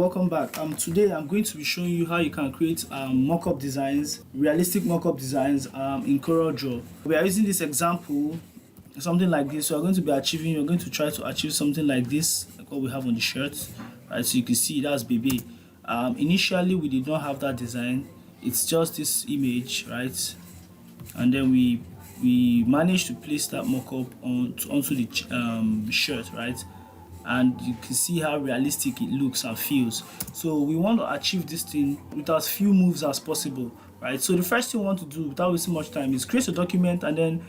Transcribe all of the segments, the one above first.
welcome back. Today I'm going to be showing you how you can create mock-up designs, realistic mock-up designs in Corel Draw. We are using this example, something like this. So we're going to try to achieve something like this, like what we have on the shirt. Right, so you can see that's baby. Initially we did not have that design. It's just this image, right? And then we managed to place that mock-up onto the shirt, right? And you can see how realistic it looks and feels. So we want to achieve this thing with as few moves as possible, right? So the first thing we want to do without wasting much time is create a document, and then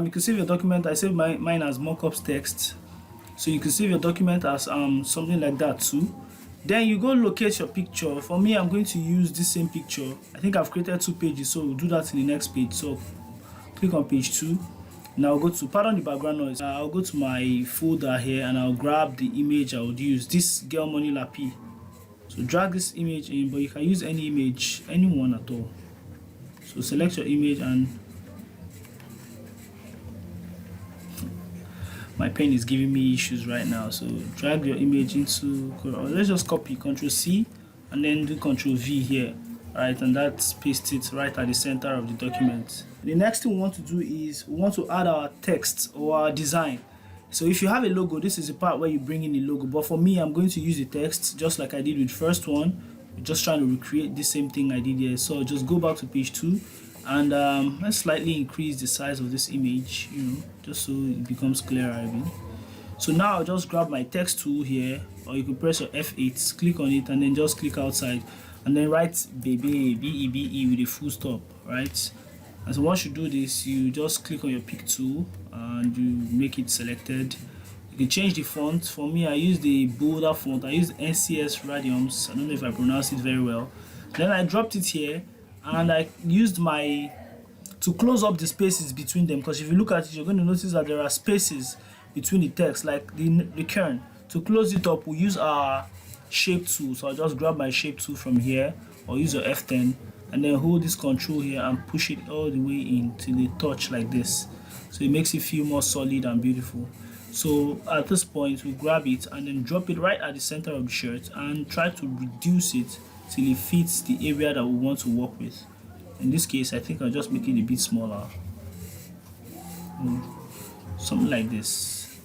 you can save your document. I save mine as mockups text, so you can save your document as something like that too. Then you go locate your picture. For me, I'm going to use this same picture. I think I've created 2 pages, so we'll do that in the next page. So click on page 2. Now I'll go to, pardon the background noise, I'll go to my folder here and I'll grab the image I would use, this girl money lappy. So drag this image in, but you can use any image, anyone at all. So select your image, and my pen is giving me issues right now. So drag your image into, let's just copy, Ctrl C, and then do Ctrl V here. Right, and that's paste it right at the center of the document. The next thing we want to do is we want to add our text or our design. So if you have a logo, this is the part where you bring in the logo, but for me, I'm going to use the text just like I did with first one. Just trying to recreate the same thing I did here. So just go back to page 2 and let's slightly increase the size of this image, just so it becomes clearer a bit. So now I'll just grab my text tool here, or you can press your F8, click on it, and then just click outside, and then write baby, B-E-B-E with a full stop, right? And so once you do this, you just click on your pick tool and you make it selected. You can change the font. For me, I use the bolder font. I use NCS Radiums. I don't know if I pronounce it very well. Then I dropped it here, and I used to close up the spaces between them, because if you look at it, you're going to notice that there are spaces between the text, like the kern. To close it up, we use our shape tool. So I'll just grab my shape tool from here, or use your F10, and then hold this control here and push it all the way in till they touch like this. So it makes it feel more solid and beautiful. So at this point, we grab it and then drop it right at the center of the shirt and try to reduce it till it fits the area that we want to work with. In this case, I think I'll just make it a bit smaller. Something like this.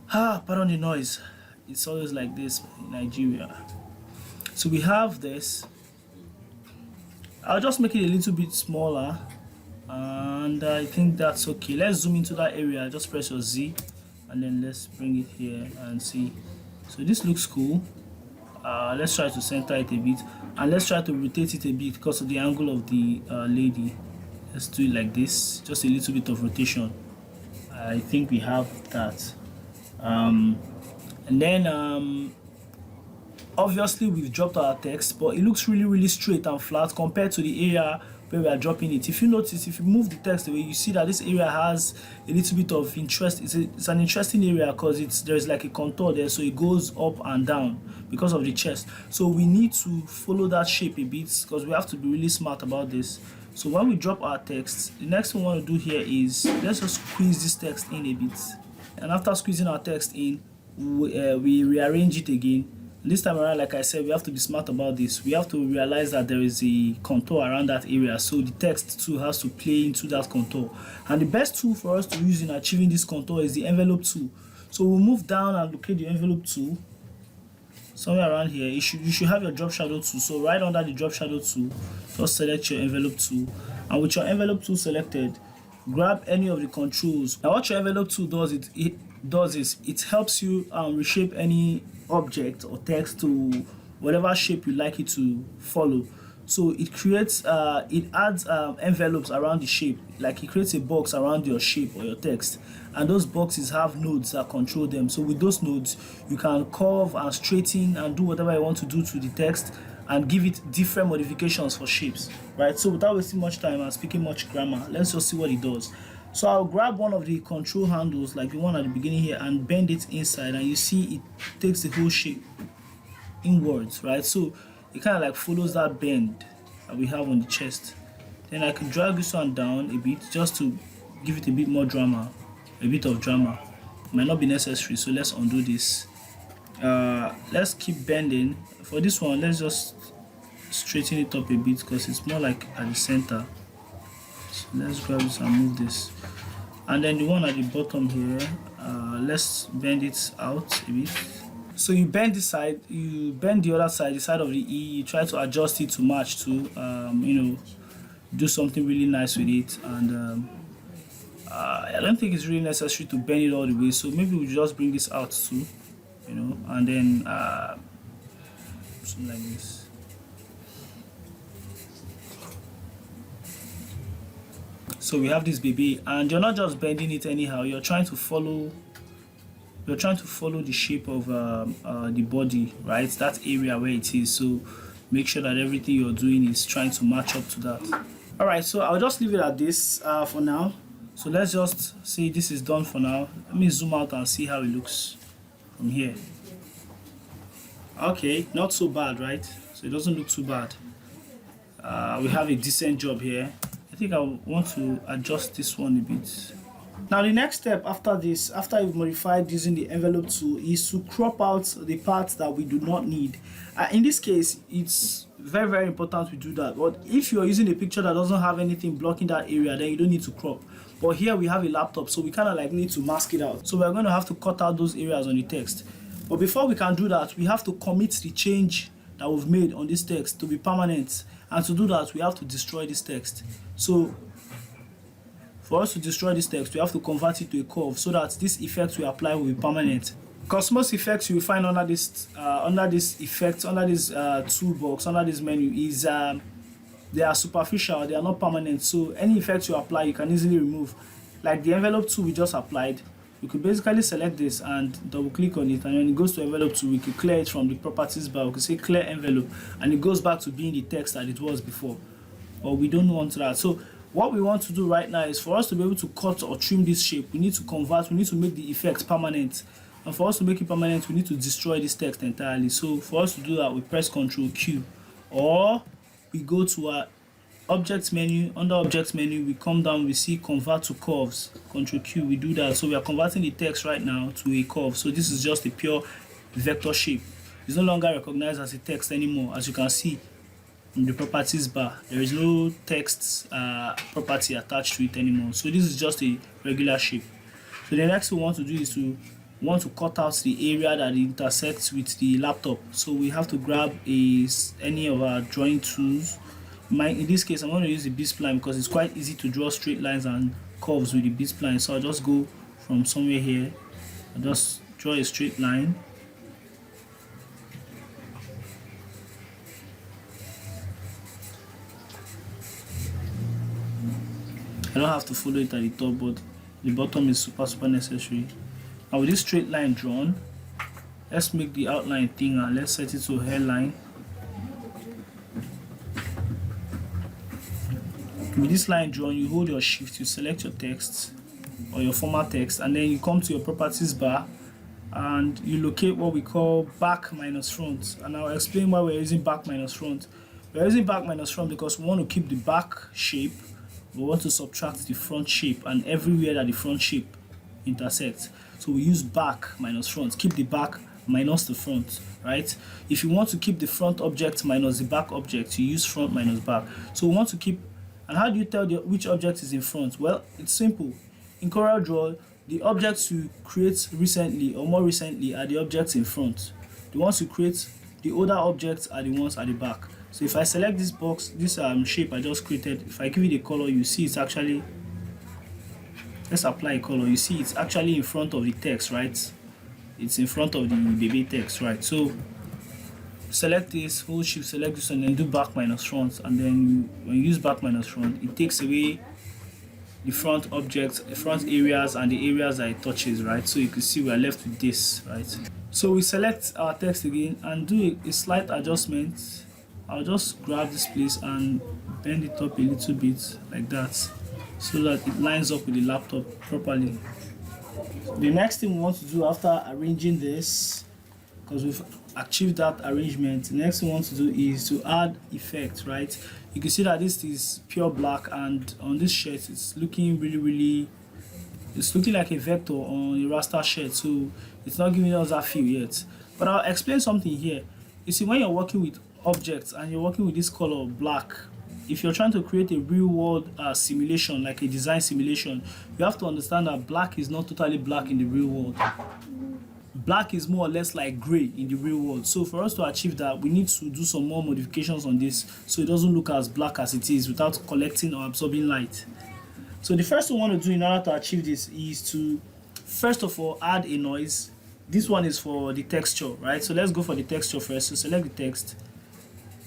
Pardon the noise. It's always like this in Nigeria. So we have this. I'll just make it a little bit smaller, and I think that's okay. Let's zoom into that area. Just press your Z, and then let's bring it here and see. So this looks cool. Let's try to center it a bit, and let's try to rotate it a bit because of the angle of the lady. Let's do it like this, just a little bit of rotation. I think we have that. And then obviously we've dropped our text, but it looks really straight and flat compared to the area where we are dropping it. If you notice, if you move the text away, you see that this area has a little bit of interest. It's an interesting area because there's like a contour there, so it goes up and down because of the chest. So we need to follow that shape a bit because we have to be really smart about this. So when we drop our text, the next thing we want to do here is let's just squeeze this text in a bit. And after squeezing our text in, we rearrange it again. This time around, like I said, we have to be smart about this. We have to realize that there is a contour around that area, so the text too has to play into that contour. And the best tool for us to use in achieving this contour is the envelope tool. So we'll move down and locate the envelope tool somewhere around here. You should have your drop shadow tool. So right under the drop shadow tool, just select your envelope tool, and with your envelope tool selected, grab any of the controls. Now what your envelope tool does, it helps you reshape any object or text to whatever shape you like it to follow. So it creates it adds envelopes around the shape, like it creates a box around your shape or your text, and those boxes have nodes that control them. So with those nodes, you can curve and straighten and do whatever you want to do to the text and give it different modifications for shapes, right? So without wasting much time and speaking much grammar, let's just see what it does. So I'll grab one of the control handles, like the one at the beginning here, and bend it inside, and you see it takes the whole shape inwards, right? So it kind of like follows that bend that we have on the chest. Then I can drag this one down a bit just to give it a bit more drama, a bit of drama. It might not be necessary, so let's undo this. let's keep bending. For this one, let's just straighten it up a bit because it's more like at the center. So let's grab this and move this. And then the one at the bottom here, let's bend it out a bit. So you bend this side, you bend the other side, the side of the E, you try to adjust it to match to, you know, do something really nice with it. And I don't think it's really necessary to bend it all the way, so maybe we just bring this out too, you know, and then something like this. So we have this baby, and you're not just bending it anyhow, you're trying to follow the shape of the body, right? That area where it is. So make sure that everything you're doing is trying to match up to that. All right, so I'll just leave it at this for now. So let's just say this is done for now. Let me zoom out and see how it looks from here. Okay, not so bad, right? So it doesn't look too bad. We have a decent job here. I think I want to adjust this one a bit. Now the next step after this, after you've modified using the envelope tool, is to crop out the parts that we do not need. In this case, it's very important we do that. But if you're using a picture that doesn't have anything blocking that area, then you don't need to crop. But here we have a laptop, so we kind of like need to mask it out. So we're going to have to cut out those areas on the text. But before we can do that, we have to commit the change that we've made on this text to be permanent. And to do that, we have to destroy this text. So for us to destroy this text, we have to convert it to a curve so that this effect we apply will be permanent. Because most effects you will find under this effect, under this toolbox, under this menu is they are superficial, they are not permanent. So any effect you apply, you can easily remove. Like the envelope tool we just applied, you could basically select this and double click on it, and when it goes to envelope tool, we could clear it from the properties bar. We could say clear envelope, and it goes back to being the text that it was before. But we don't want that. So what we want to do right now is for us to be able to cut or trim this shape, we need to convert, we need to make the effect permanent. And for us to make it permanent, we need to destroy this text entirely. So for us to do that, we press Ctrl Q, or we go to our object menu. Under object menu, we come down, we see convert to curves. Ctrl Q, we do that. So we are converting the text right now to a curve. So this is just a pure vector shape. It's no longer recognized as a text anymore. As you can see in the properties bar, there is no text property attached to it anymore. So this is just a regular shape. So the next thing we want to do is to cut out the area that intersects with the laptop. So we have to grab any of our drawing tools. In this case, I'm going to use the B-spline because it's quite easy to draw straight lines and curves with the B-spline. So I'll just go from somewhere here. I'll just draw a straight line. I don't have to follow it at the top, but the bottom is super necessary. Now with this straight line drawn, let's make the outline thing and let's set it to a hairline. With this line drawn, you hold your shift, you select your text or your format text, and then you come to your properties bar and you locate what we call back minus front. And I'll explain why we're using back minus front. We're using back minus front because we want to keep the back shape, we want to subtract the front shape and everywhere that the front shape intersects. So we use back minus front, keep the back minus the front, right? If you want to keep the front object minus the back object, you use front minus back. So we want to keep. And how do you tell which object is in front? Well, it's simple. In Corel Draw, the objects you create recently or more recently are the objects in front. The ones you create, the older objects are the ones at the back. So if I select this box, this shape I just created, if I give it a color, you see it's actually, let's apply a color, you see it's actually in front of the text, right? It's in front of the baby text, right? So select this, hold shift, select this, and then do back minus front. And then when you use back minus front, it takes away the front objects, the front areas, and the areas that it touches, right? So you can see we are left with this, right? So we select our text again and do a slight adjustment. I'll just grab this place and bend it up a little bit like that so that it lines up with the laptop properly. The next thing we want to do after arranging this, because we've achieved that arrangement, the next thing we want to do is to add effect, right? You can see that this is pure black, and on this shirt it's looking really, it's looking like a vector on a raster shirt, so it's not giving us that feel yet. What But I'll explain something here. You see, when you're working with objects and you're working with this color black, if you're trying to create a real world simulation, like a design simulation, you have to understand that black is not totally black in the real world. Black is more or less like gray in the real world. So for us to achieve that, we need to do some more modifications on this so it doesn't look as black as it is without collecting or absorbing light. So the first thing we want to do in order to achieve this is to first of all add a noise. This one is for the texture, right? So let's go for the texture first. So select the text,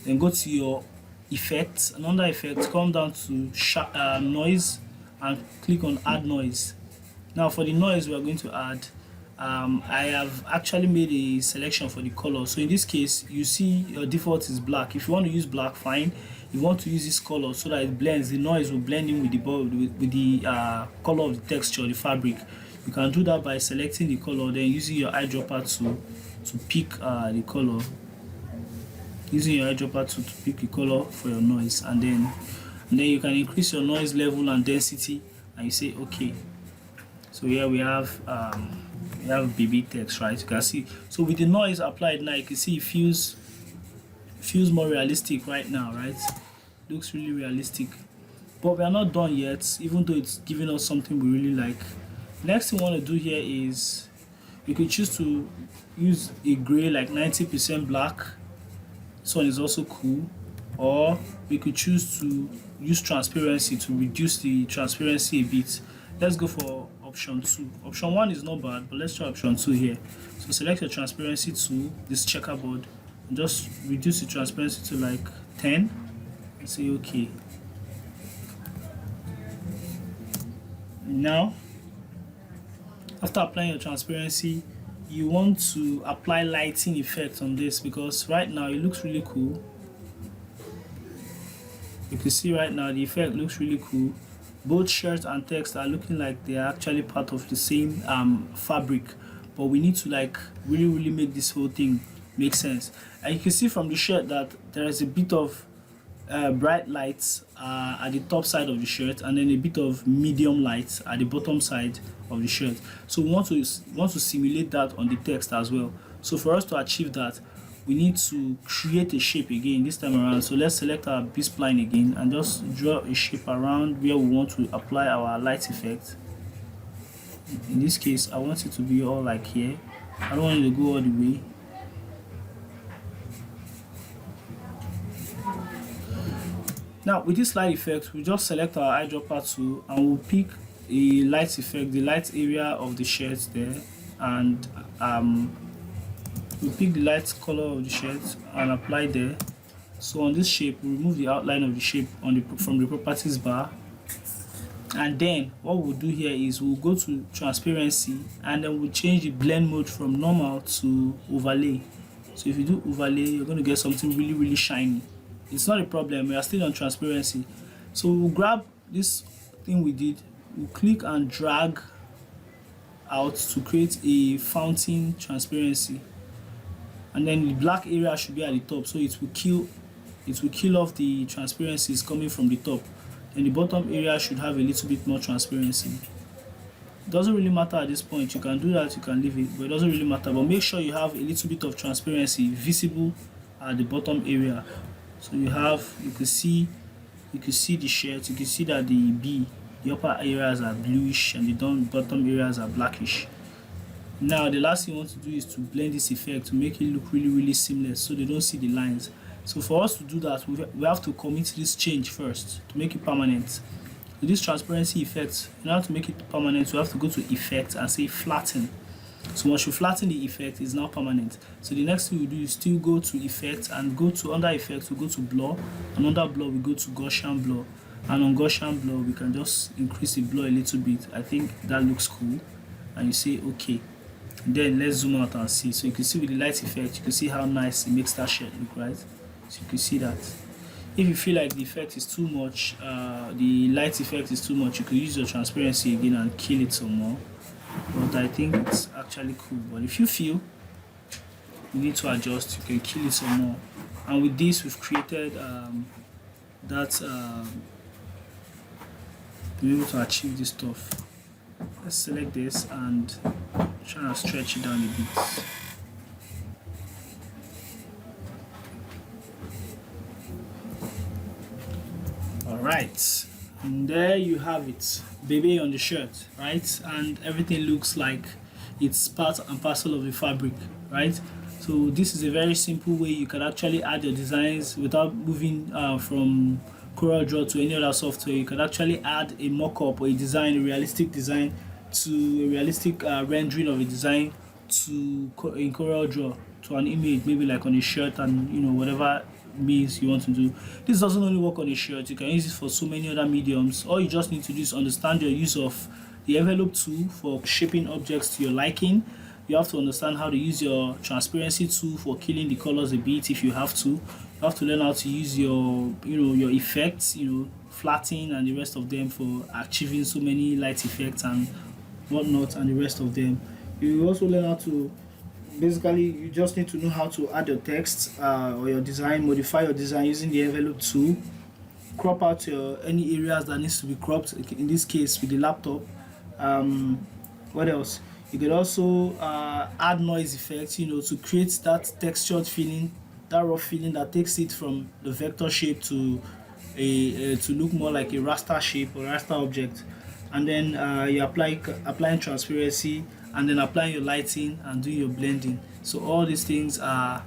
then go to your effects, and under effects come down to noise and click on add noise. Now for the noise we are going to add, I have actually made a selection for the color. So in this case, you see your default is black. If you want to use black, fine. If you want to use this color so that it blends, the noise will blend in with the color of the texture, the fabric. You can do that by selecting the color, then using your eyedropper to pick the color. Using your eyedropper to pick the color for your noise, and then you can increase your noise level and density, and you say okay. So here we have baby text, right? You can see. So with the noise applied now, you can see it feels more realistic right now, right? Looks really realistic. But we are not done yet, even though it's giving us something we really like. Next thing we want to do here is you can choose to use a gray, like 90% black. This one is also cool. Or we could choose to use transparency to reduce the transparency a bit. Let's go for option 2. Option 1 is not bad, but let's try option 2 here. So select your transparency tool, this checkerboard, and just reduce the transparency to like 10 and say okay. Now, after applying your transparency, you want to apply lighting effect on this, because right now it looks really cool. You can see right now the effect looks really cool. Both shirt and text are looking like they are actually part of the same fabric, but we need to like really make this whole thing make sense. And you can see from the shirt that there is a bit of bright lights at the top side of the shirt, and then a bit of medium lights at the bottom side of the shirt. So we want to simulate that on the text as well. So for us to achieve that, we need to create a shape again this time around. So let's select our B-spline again and just draw a shape around where we want to apply our light effect. In this case, I want it to be all like here. I don't want it to go all the way. Now with this light effect, we just select our eyedropper tool and we'll pick a light effect, the light area of the shirt there, and we pick the light color of the shirt and apply there. So on this shape, we remove the outline of the shape from the properties bar, and then what we'll do here is we'll go to transparency, and then we'll change the blend mode from normal to overlay. So if you do overlay, you're going to get something really shiny. It's not a problem, we are still on transparency. So we'll grab this thing we did, we'll click and drag out to create a fountain transparency, and then the black area should be at the top, so it will kill off the transparencies coming from the top. And the bottom area should have a little bit more transparency. It doesn't really matter at this point, you can do that, you can leave it, but it doesn't really matter. But make sure you have a little bit of transparency visible at the bottom area. So you can see the shirt, you can see that the upper areas are bluish and the bottom areas are blackish. Now the last thing you want to do is to blend this effect to make it look really seamless so they don't see the lines. So for us to do that, we have to commit this change first to make it permanent. So this transparency effect, in order to make it permanent, we have to go to effect and say flatten. So once you flatten the effect, it's now permanent. So the next thing we do is still go to effect and go to under effect, we go to blur, and under blur we go to Gaussian blur. And on Gaussian blur we can just increase the blur a little bit. I think that looks cool, and you say okay. Then let's zoom out and see. So you can see with the light effect, you can see how nice it makes that shirt look, right? So you can see that. If you feel like the effect is too much, the light effect is too much, you can use your transparency again and kill it some more. But I think it's actually cool. But if you feel you need to adjust, you can kill it some more. And with this, we've created be able to achieve this stuff. Let's select this and try and stretch it down a bit. Right, and there you have it, baby on the shirt, right? And everything looks like it's part and parcel of the fabric, right? So this is a very simple way you can actually add your designs without moving from Corel Draw to any other software. You can actually add a mock-up or a design, a realistic design, to a realistic rendering of a design in Corel Draw to an image, maybe like on a shirt, and whatever means you want to do. This doesn't only work on a shirt, you can use it for so many other mediums. All you just need to do is understand your use of the envelope tool for shaping objects to your liking. You have to understand how to use your transparency tool for killing the colors a bit if you have to. You have to learn how to use your your effects, flattening and the rest of them for achieving so many light effects and whatnot and the rest of them. You also learn how to, basically you just need to know how to add your text or your design, modify your design using the envelope tool, crop out your any areas that needs to be cropped, in this case with the laptop. What else? You could also add noise effects, to create that textured feeling, that raw feeling that takes it from the vector shape to to look more like a raster shape or raster object. And then you applying transparency, and then applying your lighting and doing your blending. So all these things are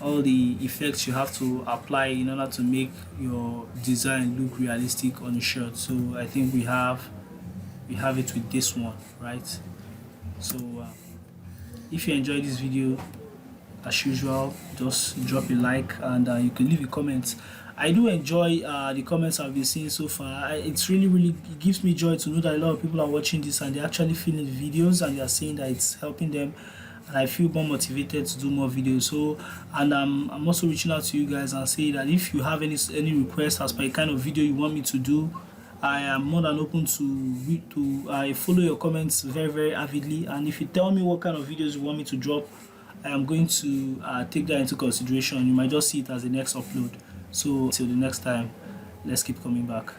all the effects you have to apply in order to make your design look realistic on a shirt. So I think we have it with this one, right? So if you enjoyed this video, as usual, just drop a like, and you can leave a comment. I do enjoy the comments I've been seeing so far. It's really it gives me joy to know that a lot of people are watching this and they're actually feeling the videos and they're saying that it's helping them, and I feel more motivated to do more videos. So, and I'm also reaching out to you guys and say that if you have any requests as per the kind of video you want me to do, I am more than open to follow your comments very avidly. And if you tell me what kind of videos you want me to drop, I am going to take that into consideration. You might just see it as the next upload. So till the next time, let's keep coming back.